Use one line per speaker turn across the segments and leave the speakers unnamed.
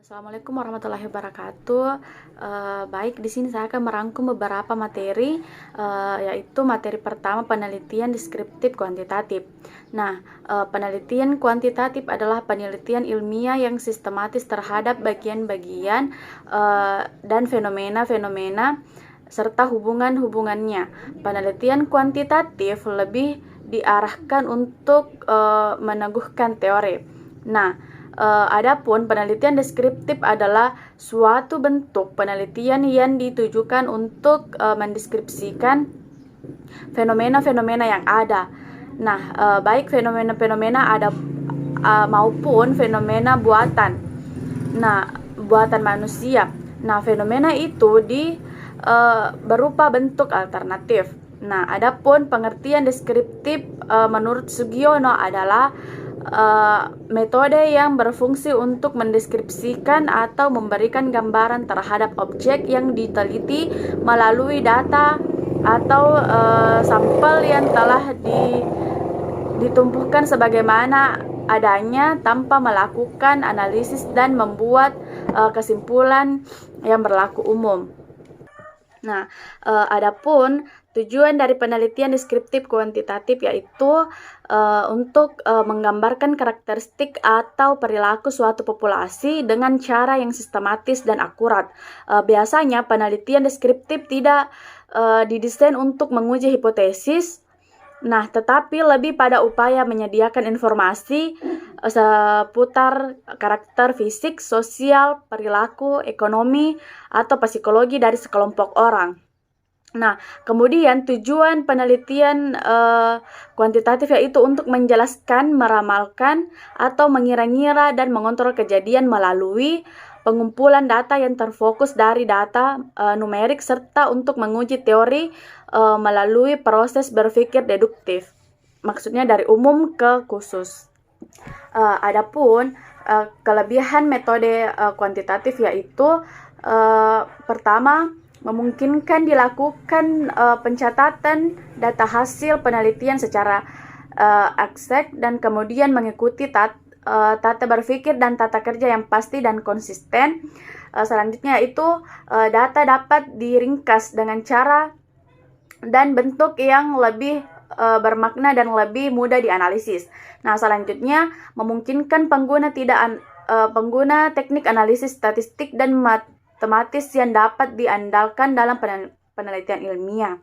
Assalamualaikum warahmatullahi wabarakatuh. Baik, di sini saya akan merangkum beberapa materi, yaitu materi pertama penelitian deskriptif kuantitatif. Nah, penelitian kuantitatif adalah penelitian ilmiah yang sistematis terhadap bagian-bagian dan fenomena-fenomena serta hubungan-hubungannya. Penelitian kuantitatif lebih diarahkan untuk meneguhkan teori. Nah, adapun penelitian deskriptif adalah suatu bentuk penelitian yang ditujukan untuk mendeskripsikan fenomena-fenomena yang ada. Nah, baik fenomena-fenomena ada maupun fenomena buatan. Nah, buatan manusia. Nah, fenomena itu berupa bentuk alternatif. Nah, adapun pengertian deskriptif menurut Sugiono adalah metode yang berfungsi untuk mendeskripsikan atau memberikan gambaran terhadap objek yang diteliti melalui data atau sampel yang telah ditumpukan sebagaimana adanya tanpa melakukan analisis dan membuat kesimpulan yang berlaku umum. Nah, adapun tujuan dari penelitian deskriptif kuantitatif yaitu untuk menggambarkan karakteristik atau perilaku suatu populasi dengan cara yang sistematis dan akurat. Biasanya penelitian deskriptif tidak didesain untuk menguji hipotesis, tetapi lebih pada upaya menyediakan informasi seputar karakter fisik, sosial, perilaku, ekonomi, atau psikologi dari sekelompok orang. Nah, kemudian tujuan penelitian kuantitatif yaitu untuk menjelaskan, meramalkan, atau mengira-ngira dan mengontrol kejadian melalui pengumpulan data yang terfokus dari data numerik serta untuk menguji teori melalui proses berpikir deduktif. Maksudnya dari umum ke khusus. Adapun kelebihan metode kuantitatif yaitu pertama, memungkinkan dilakukan pencatatan data hasil penelitian secara eksakt dan kemudian mengikuti tata berpikir dan tata kerja yang pasti dan konsisten. Selanjutnya itu data dapat diringkas dengan cara dan bentuk yang lebih bermakna dan lebih mudah dianalisis. Nah, selanjutnya memungkinkan pengguna teknik analisis statistik dan matematis yang dapat diandalkan dalam penelitian ilmiah.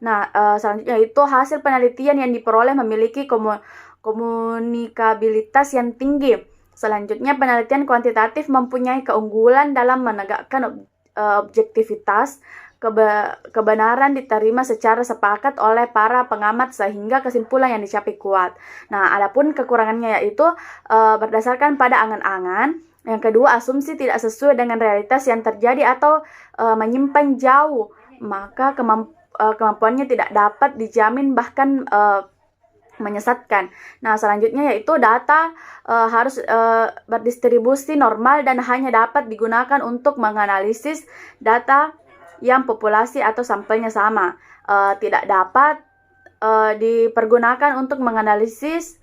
Nah, selanjutnya itu hasil penelitian yang diperoleh memiliki komunikabilitas yang tinggi. Selanjutnya, penelitian kuantitatif mempunyai keunggulan dalam menegakkan objektivitas. Kebenaran diterima secara sepakat oleh para pengamat sehingga kesimpulan yang dicapai kuat. Nah, adapun kekurangannya yaitu berdasarkan pada angan-angan. Yang kedua, asumsi tidak sesuai dengan realitas yang terjadi atau menyimpang jauh, maka kemampuannya tidak dapat dijamin bahkan menyesatkan. Nah, selanjutnya yaitu data harus berdistribusi normal dan hanya dapat digunakan untuk menganalisis data yang populasi atau sampelnya sama. Tidak dapat dipergunakan untuk menganalisis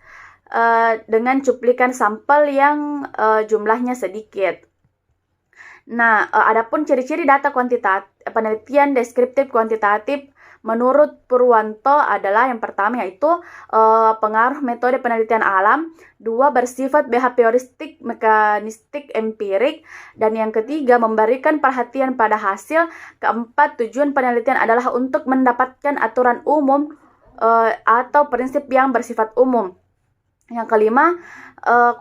dengan cuplikan sampel yang jumlahnya sedikit. Nah, adapun ciri-ciri data penelitian deskriptif kuantitatif menurut Purwanto adalah yang pertama yaitu pengaruh metode penelitian alam, dua bersifat behavioristik, mekanistik, empirik, dan yang ketiga memberikan perhatian pada hasil, keempat tujuan penelitian adalah untuk mendapatkan aturan umum atau prinsip yang bersifat umum. Yang kelima,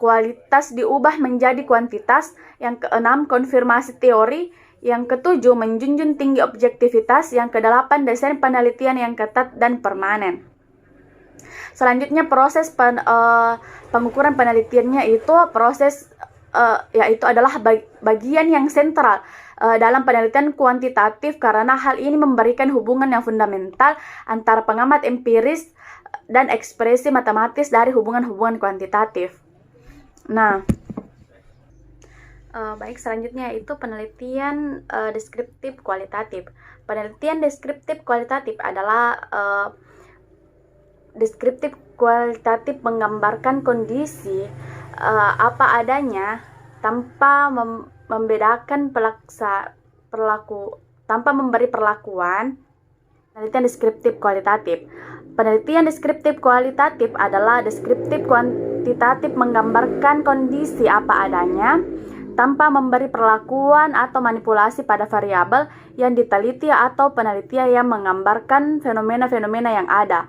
kualitas diubah menjadi kuantitas. Yang keenam, konfirmasi teori. Yang ketujuh, menjunjung tinggi objektivitas. Yang kedelapan, desain penelitian yang ketat dan permanen. Selanjutnya, proses pengukuran penelitiannya itu yaitu adalah bagian yang sentral dalam penelitian kuantitatif karena hal ini memberikan hubungan yang fundamental antara pengamat empiris dan ekspresi matematis dari hubungan-hubungan kuantitatif. Nah, baik, selanjutnya yaitu penelitian deskriptif kualitatif. Penelitian deskriptif kualitatif adalah deskriptif kualitatif menggambarkan kondisi apa adanya tanpa membedakan tanpa memberi perlakuan. Penelitian deskriptif kualitatif. Penelitian deskriptif kualitatif adalah deskriptif kuantitatif, menggambarkan kondisi apa adanya tanpa memberi perlakuan atau manipulasi pada variabel yang diteliti, atau penelitian yang menggambarkan fenomena-fenomena yang ada,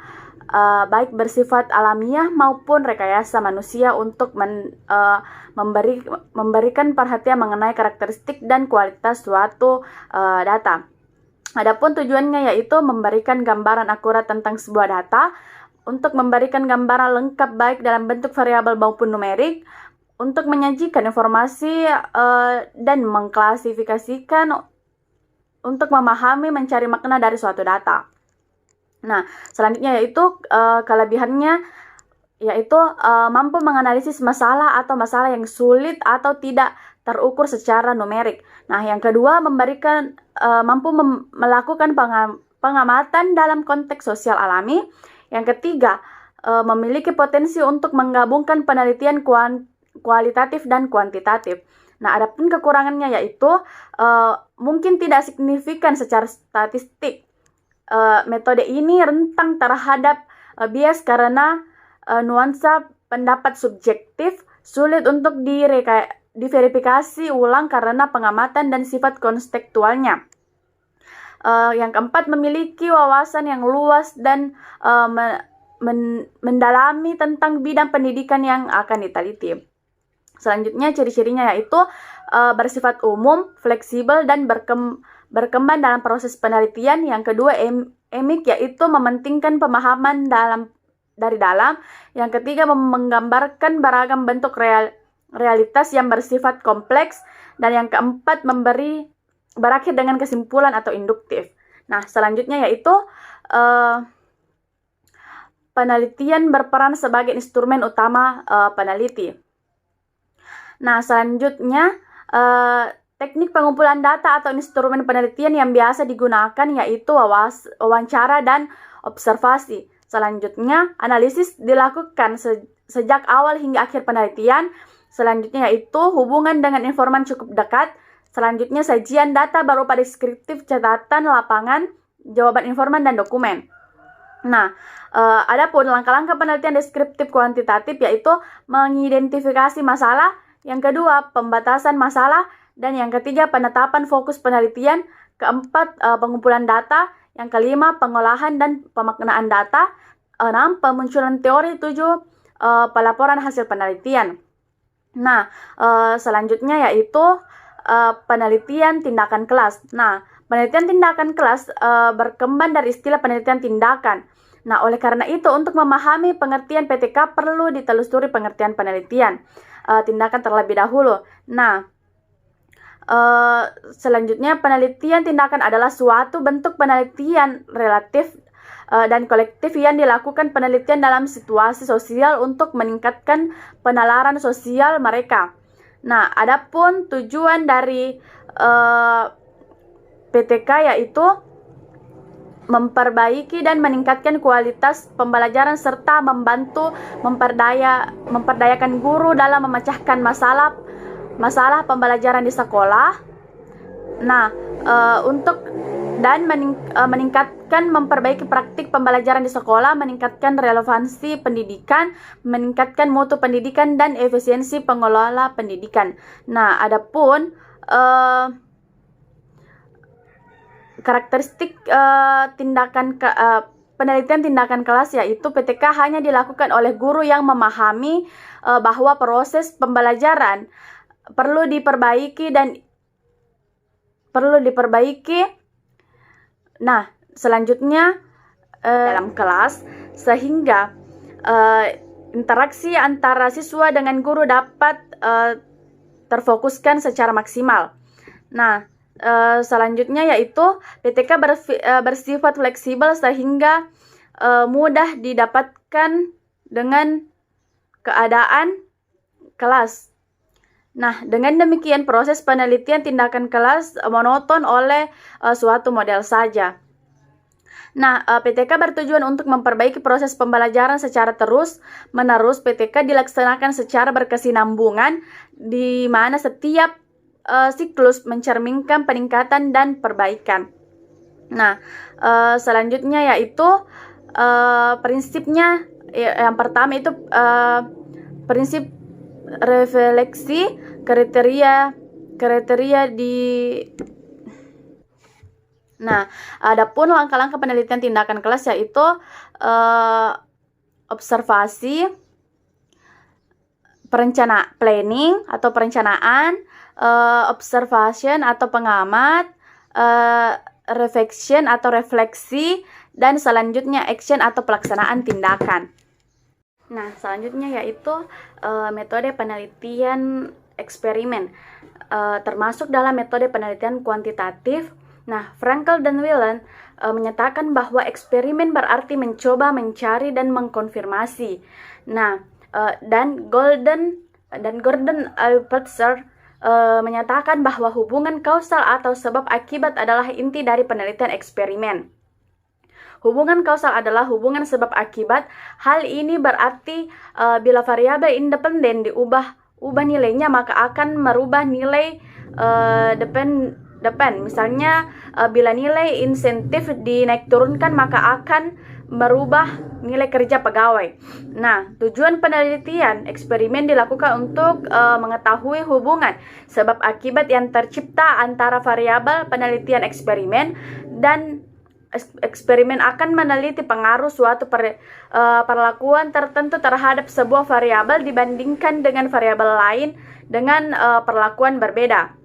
baik bersifat alamiah maupun rekayasa manusia, untuk memberikan perhatian mengenai karakteristik dan kualitas suatu data. Adapun tujuannya yaitu memberikan gambaran akurat tentang sebuah data, untuk memberikan gambaran lengkap baik dalam bentuk variabel maupun numerik, untuk menyajikan informasi dan mengklasifikasikan, untuk memahami, mencari makna dari suatu data. Nah, selanjutnya yaitu kelebihannya yaitu mampu menganalisis masalah atau masalah yang sulit atau tidak terukur secara numerik. Nah, yang kedua, mampu melakukan pengamatan dalam konteks sosial alami. Yang ketiga, memiliki potensi untuk menggabungkan penelitian kualitatif dan kuantitatif. Nah, adapun kekurangannya yaitu mungkin tidak signifikan secara statistik. Metode ini rentang terhadap bias karena nuansa pendapat subjektif, sulit untuk diverifikasi ulang karena pengamatan dan sifat konstekstualnya. Yang keempat, memiliki wawasan yang luas dan mendalami tentang bidang pendidikan yang akan diteliti. Selanjutnya, ciri-cirinya yaitu bersifat umum, fleksibel, dan berkembang dalam proses penelitian. Yang kedua, emik, yaitu mementingkan pemahaman dari dalam. Yang ketiga, menggambarkan beragam bentuk realitas yang bersifat kompleks. Dan yang keempat, berakhir dengan kesimpulan atau induktif. Nah, selanjutnya yaitu penelitian berperan sebagai instrumen utama peneliti. Nah, selanjutnya teknik pengumpulan data atau instrumen penelitian yang biasa digunakan yaitu wawancara dan observasi. Selanjutnya, analisis dilakukan sejak awal hingga akhir penelitian. Selanjutnya yaitu hubungan dengan informan cukup dekat. Selanjutnya, sajian data berupa deskriptif, catatan lapangan, jawaban informan, dan dokumen. Nah, adapun langkah-langkah penelitian deskriptif kuantitatif yaitu mengidentifikasi masalah, yang kedua pembatasan masalah, dan yang ketiga penetapan fokus penelitian, keempat pengumpulan data, yang kelima pengolahan dan pemaknaan data, 6 pemunculan teori, 7 pelaporan hasil penelitian. Nah, selanjutnya yaitu penelitian tindakan kelas. Nah, penelitian tindakan kelas berkembang dari istilah penelitian tindakan. Nah, oleh karena itu, untuk memahami pengertian PTK perlu ditelusuri pengertian penelitian tindakan terlebih dahulu. Nah, selanjutnya, penelitian tindakan adalah suatu bentuk penelitian relatif dan kolektif yang dilakukan penelitian dalam situasi sosial untuk meningkatkan penalaran sosial mereka. Nah, adapun tujuan dari PTK yaitu memperbaiki dan meningkatkan kualitas pembelajaran serta membantu memperdayakan guru dalam memecahkan masalah pembelajaran di sekolah. Nah, meningkatkan memperbaiki praktik pembelajaran di sekolah, meningkatkan relevansi pendidikan, meningkatkan mutu pendidikan, dan efisiensi pengelola pendidikan. Nah, adapun karakteristik penelitian tindakan kelas yaitu PTK hanya dilakukan oleh guru yang memahami bahwa proses pembelajaran perlu diperbaiki. Nah, selanjutnya dalam kelas, sehingga interaksi antara siswa dengan guru dapat terfokuskan secara maksimal. Nah, selanjutnya yaitu PTK bersifat fleksibel sehingga mudah didapatkan dengan keadaan kelas. Nah, dengan demikian proses penelitian tindakan kelas monoton oleh suatu model saja. Nah, PTK bertujuan untuk memperbaiki proses pembelajaran secara terus-menerus. PTK dilaksanakan secara berkesinambungan, di mana setiap siklus mencerminkan peningkatan dan perbaikan. Nah, selanjutnya yaitu prinsipnya, yang pertama itu prinsip refleksi kriteria di. Nah, adapun langkah-langkah penelitian tindakan kelas yaitu observasi, planning atau perencanaan, observation atau pengamat, reflection atau refleksi, dan selanjutnya action atau pelaksanaan tindakan. Nah, selanjutnya yaitu metode penelitian eksperimen, termasuk dalam metode penelitian kuantitatif. Nah, Frankel dan Whelan menyatakan bahwa eksperimen berarti mencoba, mencari, dan mengkonfirmasi. Nah, dan Gordon Alputzer menyatakan bahwa hubungan kausal atau sebab akibat adalah inti dari penelitian eksperimen. Hubungan kausal adalah hubungan sebab akibat. Hal ini berarti bila variabel independen diubah nilainya, maka akan merubah nilai depend. Misalnya bila nilai insentif dinaik turunkan, maka akan merubah nilai kerja pegawai. Nah, tujuan penelitian eksperimen dilakukan untuk mengetahui hubungan sebab akibat yang tercipta antara variabel penelitian eksperimen, dan eksperimen akan meneliti pengaruh suatu perlakuan tertentu terhadap sebuah variabel dibandingkan dengan variabel lain dengan perlakuan berbeda.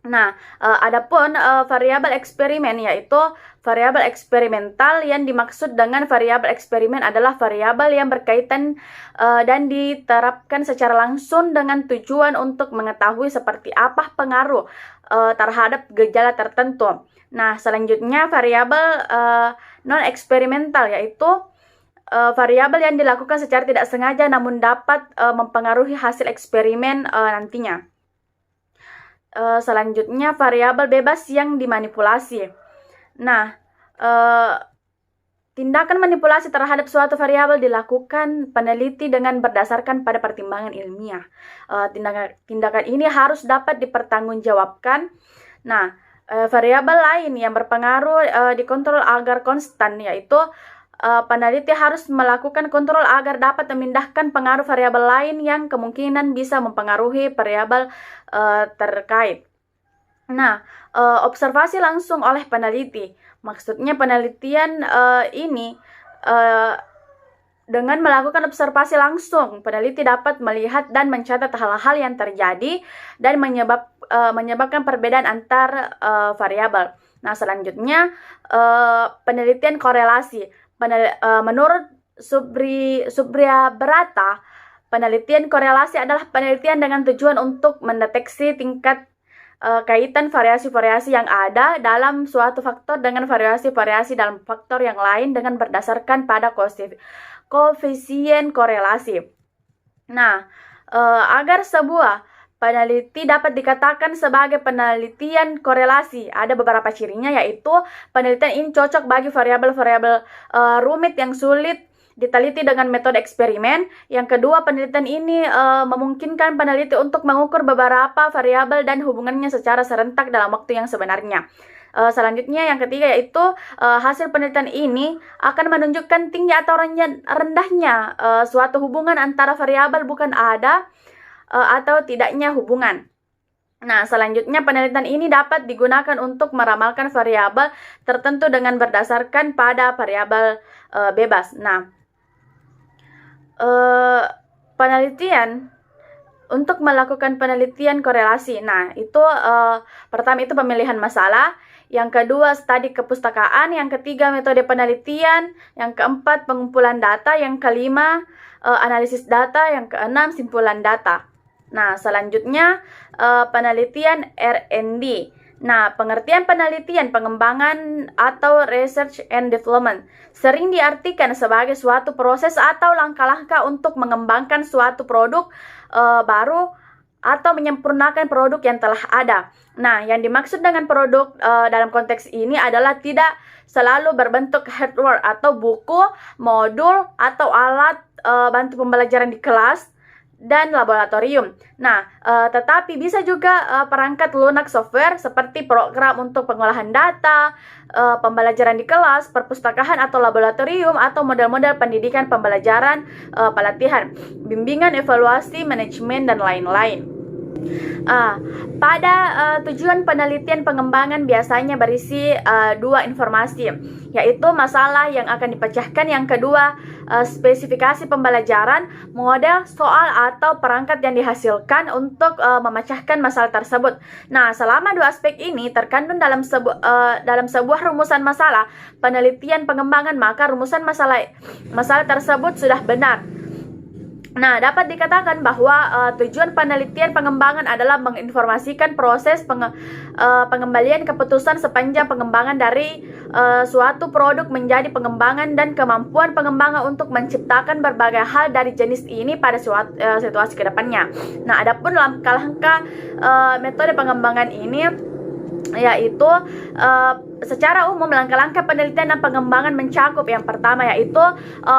Nah, adapun variabel eksperimen yaitu variabel eksperimental. Yang dimaksud dengan variabel eksperimen adalah variabel yang berkaitan dan diterapkan secara langsung dengan tujuan untuk mengetahui seperti apa pengaruh terhadap gejala tertentu. Nah, selanjutnya variabel non eksperimental yaitu variabel yang dilakukan secara tidak sengaja namun dapat mempengaruhi hasil eksperimen nantinya. Selanjutnya variabel bebas yang dimanipulasi. Nah, tindakan manipulasi terhadap suatu variabel dilakukan peneliti dengan berdasarkan pada pertimbangan ilmiah. Tindakan ini harus dapat dipertanggungjawabkan. Nah, variabel lain yang berpengaruh dikontrol agar konstan, yaitu peneliti harus melakukan kontrol agar dapat memindahkan pengaruh variabel lain yang kemungkinan bisa mempengaruhi variabel terkait. Nah, observasi langsung oleh peneliti. Maksudnya penelitian ini dengan melakukan observasi langsung, peneliti dapat melihat dan mencatat hal-hal yang terjadi dan menyebabkan perbedaan antar variabel. Nah, selanjutnya penelitian korelasi. Menurut Subriya Berata, penelitian korelasi adalah penelitian dengan tujuan untuk mendeteksi tingkat kaitan variasi-variasi yang ada dalam suatu faktor dengan variasi-variasi dalam faktor yang lain dengan berdasarkan pada koefisien korelasi. Nah, agar sebuah peneliti dapat dikatakan sebagai penelitian korelasi, ada beberapa cirinya, yaitu penelitian ini cocok bagi variabel-variabel rumit yang sulit diteliti dengan metode eksperimen. Yang kedua, penelitian ini memungkinkan peneliti untuk mengukur beberapa variabel dan hubungannya secara serentak dalam waktu yang sebenarnya. Selanjutnya yang ketiga yaitu hasil penelitian ini akan menunjukkan tinggi atau rendahnya suatu hubungan antara variabel, bukan ada atau tidaknya hubungan. Nah, selanjutnya penelitian ini dapat digunakan untuk meramalkan variabel tertentu dengan berdasarkan pada variabel bebas. Nah, penelitian untuk melakukan penelitian korelasi. Nah, itu pertama itu pemilihan masalah, yang kedua studi kepustakaan, yang ketiga metode penelitian, yang keempat pengumpulan data, yang kelima analisis data, yang keenam simpulan data. Nah, selanjutnya penelitian R&D. Nah, pengertian penelitian pengembangan atau research and development sering diartikan sebagai suatu proses atau langkah-langkah untuk mengembangkan suatu produk baru atau menyempurnakan produk yang telah ada. Nah, yang dimaksud dengan produk dalam konteks ini adalah tidak selalu berbentuk hardware atau buku, modul, atau alat bantu pembelajaran di kelas dan laboratorium. Nah, tetapi bisa juga perangkat lunak software seperti program untuk pengolahan data, pembelajaran di kelas, perpustakaan atau laboratorium, atau model-model pendidikan pembelajaran, pelatihan, bimbingan, evaluasi, manajemen, dan lain-lain. Pada tujuan penelitian pengembangan biasanya berisi dua informasi, yaitu masalah yang akan dipecahkan, yang kedua spesifikasi pembelajaran, model, soal, atau perangkat yang dihasilkan untuk memecahkan masalah tersebut. Nah, selama dua aspek ini terkandung dalam sebuah rumusan masalah penelitian pengembangan, maka rumusan masalah tersebut sudah benar. Nah, dapat dikatakan bahwa tujuan penelitian pengembangan adalah menginformasikan proses pengembalian keputusan sepanjang pengembangan dari suatu produk menjadi pengembangan dan kemampuan pengembangan untuk menciptakan berbagai hal dari jenis ini pada situasi kedepannya. Nah, adapun langkah-langkah metode pengembangan ini yaitu secara umum langkah-langkah penelitian dan pengembangan mencakup yang pertama yaitu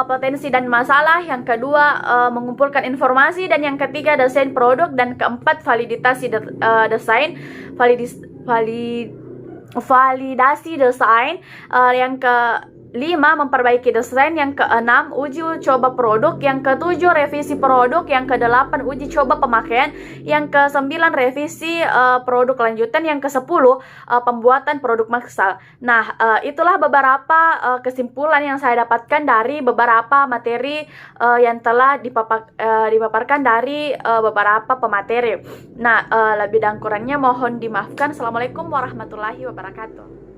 potensi dan masalah, yang kedua mengumpulkan informasi, dan yang ketiga desain produk, dan keempat validasi desain, validasi desain, yang kelima memperbaiki desain, yang keenam uji coba produk, yang ketujuh revisi produk, yang kedelapan uji coba pemakaian, yang kesembilan revisi produk lanjutan, yang kesepuluh pembuatan produk massal. Nah, itulah beberapa kesimpulan yang saya dapatkan dari beberapa materi yang telah dipaparkan dari beberapa pemateri. Nah, lebih dan kurangnya mohon dimaafkan. Assalamualaikum warahmatullahi wabarakatuh.